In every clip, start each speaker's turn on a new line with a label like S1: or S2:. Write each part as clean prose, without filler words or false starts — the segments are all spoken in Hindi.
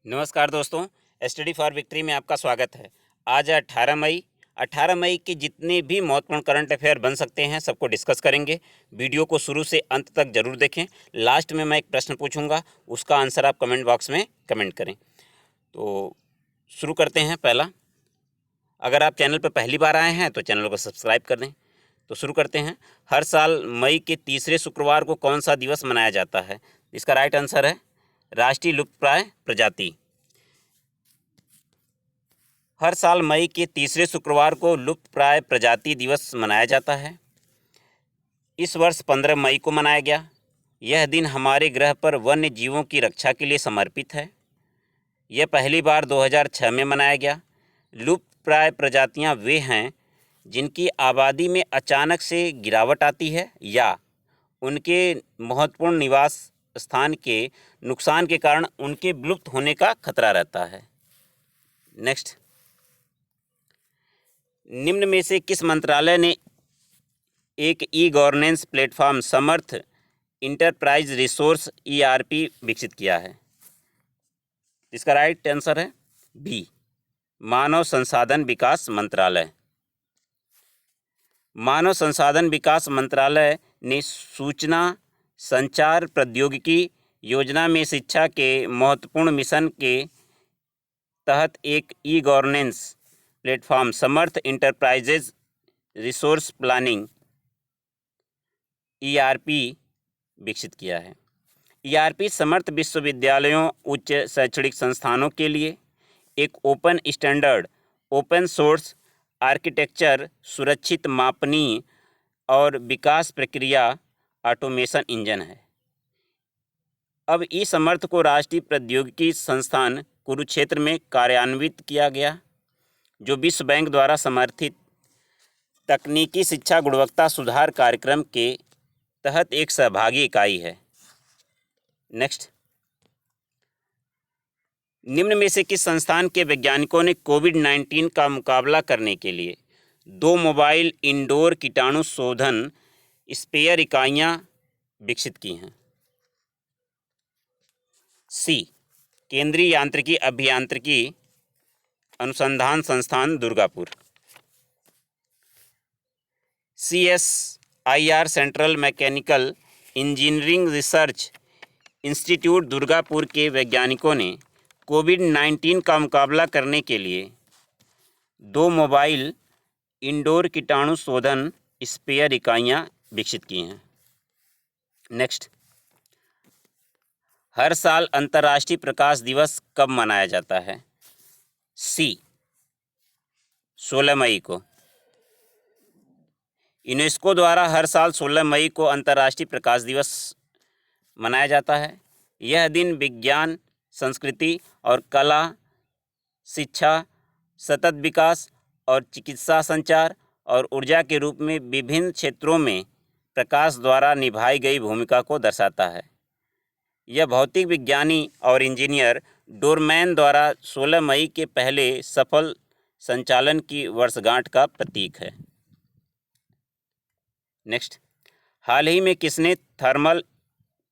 S1: नमस्कार दोस्तों, स्टडी फॉर विक्ट्री में आपका स्वागत है। आज है 18 मई। 18 मई के जितने भी महत्वपूर्ण करंट अफेयर बन सकते हैं सबको डिस्कस करेंगे। वीडियो को शुरू से अंत तक जरूर देखें। लास्ट में मैं एक प्रश्न पूछूंगा, उसका आंसर आप कमेंट बॉक्स में कमेंट करें। तो शुरू करते हैं। पहला, अगर आप चैनल पर पहली बार आए हैं तो चैनल को सब्सक्राइब कर दें। तो शुरू करते हैं। हर साल मई के तीसरे शुक्रवार को कौन सा दिवस मनाया जाता है? इसका राइट आंसर है राष्ट्रीय लुप्तप्राय प्रजाति। हर साल मई के तीसरे शुक्रवार को लुप्तप्राय प्रजाति दिवस मनाया जाता है। इस वर्ष 15 मई को मनाया गया। यह दिन हमारे ग्रह पर वन्य जीवों की रक्षा के लिए समर्पित है। यह पहली बार 2006 में मनाया गया। लुप्तप्राय प्रजातियां वे हैं जिनकी आबादी में अचानक से गिरावट आती है या उनके महत्वपूर्ण निवास स्थान के नुकसान के कारण उनके विलुप्त होने का खतरा रहता है। नेक्स्ट, निम्न में से किस मंत्रालय ने एक ई गवर्नेंस प्लेटफॉर्म समर्थ इंटरप्राइज रिसोर्स ERP विकसित किया है? इसका राइट आंसर है बी, मानव संसाधन विकास मंत्रालय। मानव संसाधन विकास मंत्रालय ने सूचना संचार प्रौद्योगिकी योजना में शिक्षा के महत्वपूर्ण मिशन के तहत एक ई गवर्नेंस प्लेटफॉर्म समर्थ इंटरप्राइजेज रिसोर्स प्लानिंग ERP विकसित किया है। ERP समर्थ विश्वविद्यालयों, उच्च शैक्षणिक संस्थानों के लिए एक open standard, open source architecture, सुरक्षित मापनीय और विकास प्रक्रिया ऑटोमेशन इंजन है। अब ई समर्थ को राष्ट्रीय प्रौद्योगिकी संस्थान कुरुक्षेत्र में कार्यान्वित किया गया, जो विश्व बैंक द्वारा समर्थित तकनीकी शिक्षा गुणवत्ता सुधार कार्यक्रम के तहत एक सहभागी इकाई है। नेक्स्ट, निम्न में से किस संस्थान के वैज्ञानिकों ने कोविड-19 का मुकाबला करने के लिए 2 मोबाइल इंडोर कीटाणु शोधन स्पेयर इकाइयां विकसित की हैं? सी, केंद्रीय यांत्रिकी अभियांत्रिकी अनुसंधान संस्थान Durgapur. CSIR central mechanical engineering research institute Durgapur के वैज्ञानिकों ने कोविड-19 का मुकाबला करने के लिए 2 मोबाइल इंडोर कीटाणु शोधन स्पेयर इकाइयां विकसित की हैं। नेक्स्ट, हर साल अंतर्राष्ट्रीय प्रकाश दिवस कब मनाया जाता है? सी, 16 मई को। यूनेस्को द्वारा हर साल 16 मई को अंतर्राष्ट्रीय प्रकाश दिवस मनाया जाता है। यह दिन विज्ञान, संस्कृति और कला, शिक्षा, सतत विकास और चिकित्सा, संचार और ऊर्जा के रूप में विभिन्न क्षेत्रों में प्रकाश द्वारा निभाई गई भूमिका को दर्शाता है। यह भौतिक विज्ञानी और इंजीनियर डोरमैन द्वारा 16 मई के पहले सफल संचालन की वर्षगांठ का प्रतीक है। नेक्स्ट, हाल ही में किसने thermal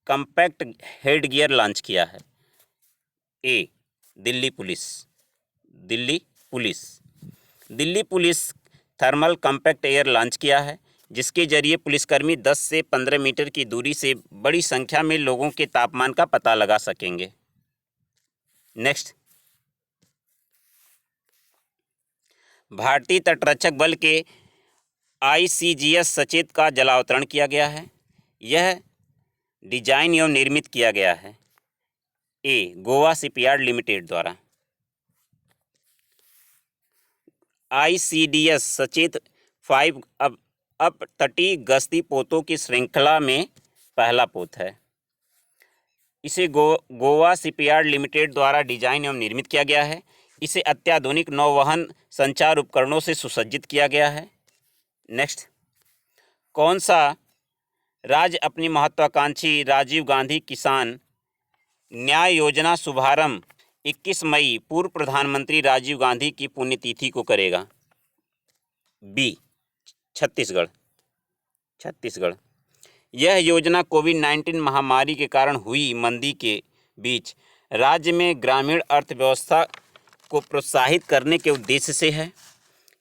S1: compact head gear launch किया है? A, Delhi police. Delhi police Delhi police thermal compact air launch किया है, जिसके जरिए पुलिसकर्मी 10 से 15 मीटर की दूरी से बड़ी संख्या में लोगों के तापमान का पता लगा सकेंगे। नेक्स्ट, भारतीय तटरक्षक बल के ICGS सचेत का जलावतरण किया गया है। यह डिजाइन एवं निर्मित किया गया है। ए, गोवा शिपयार्ड लिमिटेड द्वारा। ICDS सचेत 5 अब तटीय गश्ती पोतों की श्रृंखला में पहला पोत है। इसे गोवा शिपयार्ड लिमिटेड द्वारा डिजाइन एवं निर्मित किया गया है। इसे अत्याधुनिक नौवहन संचार उपकरणों से सुसज्जित किया गया है। नेक्स्ट, कौन सा राज्य अपनी महत्वाकांक्षी राजीव गांधी किसान न्याय योजना शुभारंभ 21 मई पूर्व प्रधानमंत्री राजीव गांधी की पुण्यतिथि को करेगा? बी, छत्तीसगढ़। यह योजना कोविड-19 महामारी के कारण हुई मंदी के बीच राज्य में ग्रामीण अर्थव्यवस्था को प्रोत्साहित करने के उद्देश्य से है।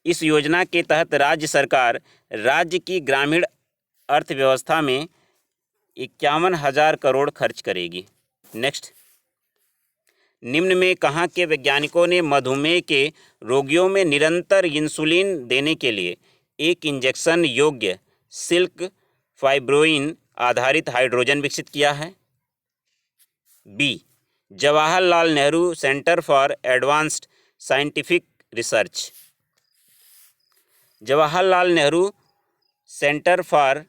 S1: इस योजना के तहत राज्य सरकार राज्य की ग्रामीण अर्थव्यवस्था में 51,000 करोड़ खर्च करेगी। नेक्स्ट, निम्न में कहाँ के वैज्ञानिकों ने मधुमेह के रोगियों में निरंतर इंसुलिन देने के लिए एक इंजेक्शन योग्य सिल्क फाइब्रोइन आधारित हाइड्रोजन विकसित किया है? B, Jawaharlal Nehru centre for advanced scientific research. Jawaharlal Nehru centre for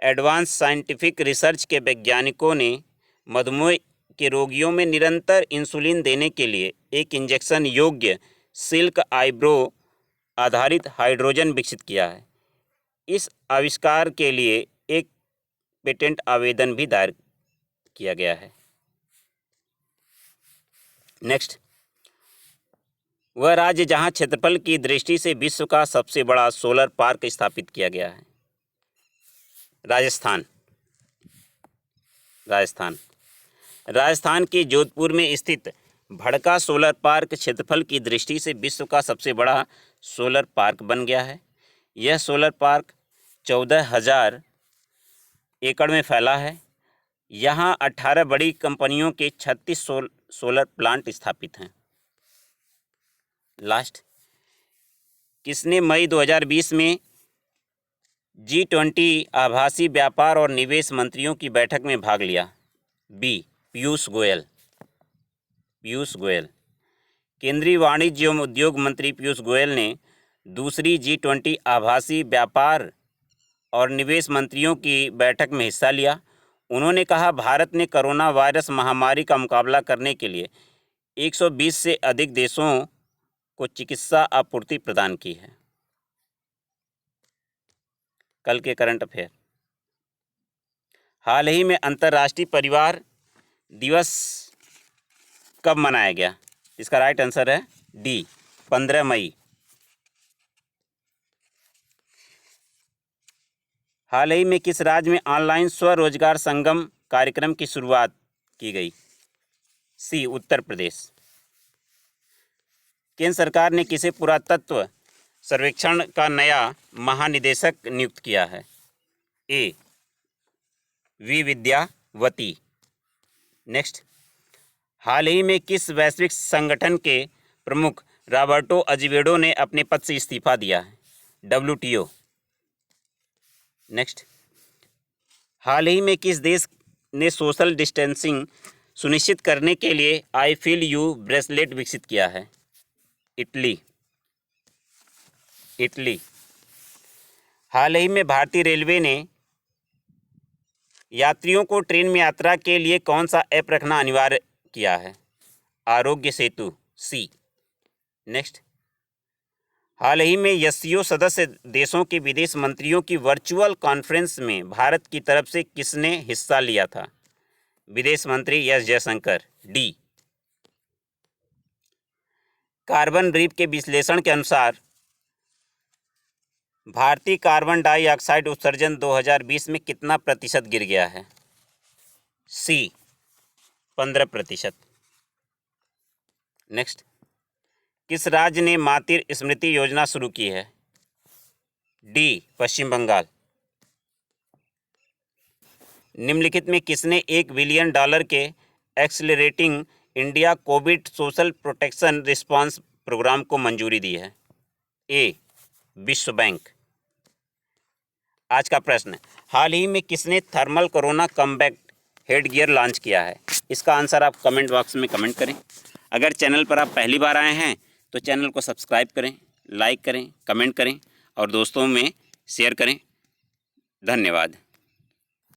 S1: advance scientific research के वैज्ञानिकों ने मधुमेह के रोगियों में निरंतर इंसुलिन देने के लिए एक इंजेक्शन योग्य सिल्क आइब्रो आधारित हाइड्रोजन विकसित किया है। इस आविष्कार के लिए एक पेटेंट आवेदन भी दायर किया गया है। नेक्स्ट, वह राज्य जहां क्षेत्रफल की दृष्टि से विश्व का सबसे बड़ा सोलर पार्क स्थापित किया गया है? राजस्थान। राजस्थान के जोधपुर में स्थित भड़का सोलर पार्क क्षेत्रफल की दृष्टि से विश्व का सबसे बड़ा सोलर पार्क बन गया है। यह सोलर पार्क 14,000 एकड़ में फैला है। यहाँ 18 बड़ी कंपनियों के 36 सोलर प्लांट स्थापित हैं। लास्ट, किसने मई 2020 में G20 आभासी व्यापार और निवेश मंत्रियों की बैठक में भाग लिया? बी, पीयूष गोयल। केंद्रीय वाणिज्य एवं उद्योग मंत्री पीयूष गोयल ने दूसरी G20 आभासी व्यापार और निवेश मंत्रियों की बैठक में हिस्सा लिया। उन्होंने कहा, भारत ने कोरोना वायरस महामारी का मुकाबला करने के लिए 120 से अधिक देशों को चिकित्सा आपूर्ति प्रदान की है। कल के करंट अफेयर, हाल ही में अंतर्राष्ट्रीय परिवार दिवस कब मनाया गया? इसका राइट आंसर है डी, 15 मई। हाल ही में किस राज्य में ऑनलाइन स्वरोजगार संगम कार्यक्रम की शुरुआत की गई? सी, उत्तर प्रदेश। केंद्र सरकार ने किसे पुरातत्व सर्वेक्षण का नया महानिदेशक नियुक्त किया है? ए, वी विद्यावती। नेक्स्ट, हाल ही में किस वैश्विक संगठन के प्रमुख रॉबर्टो अजेवेडो ने अपने पद से इस्तीफा दिया है? WTO। नेक्स्ट, हाल ही में किस देश ने सोशल डिस्टेंसिंग सुनिश्चित करने के लिए आई फील यू ब्रेसलेट विकसित किया है? इटली। हाल ही में भारतीय रेलवे ने यात्रियों को ट्रेन में यात्रा के लिए कौन सा ऐप रखना अनिवार्य किया है? आरोग्य सेतु। सी। नेक्स्ट, हाल ही में एससीओ सदस्य देशों के विदेश मंत्रियों की वर्चुअल कॉन्फ्रेंस में भारत की तरफ से किसने हिस्सा लिया था? विदेश मंत्री S Jaishankar. D. Carbon reef के विश्लेषण के अनुसार भारतीय कार्बन डाइऑक्साइड उत्सर्जन 2020 में कितना प्रतिशत गिर गया है? सी, 15%। नेक्स्ट, किस राज्य ने मातृ स्मृति योजना शुरू की है? डी, पश्चिम बंगाल। निम्नलिखित में किसने $1 बिलियन के accelerating India covid social protection response programme को मंजूरी दी है? ए, विश्व बैंक। आज का प्रश्न, हाल ही में किसने thermal corona combat head gear launch किया है? इसका आंसर आप कमेंट बॉक्स में कमेंट करें। अगर चैनल पर आप पहली बार आए हैं तो चैनल को सब्सक्राइब करें, लाइक करें, कमेंट करें और दोस्तों में शेयर करें। धन्यवाद।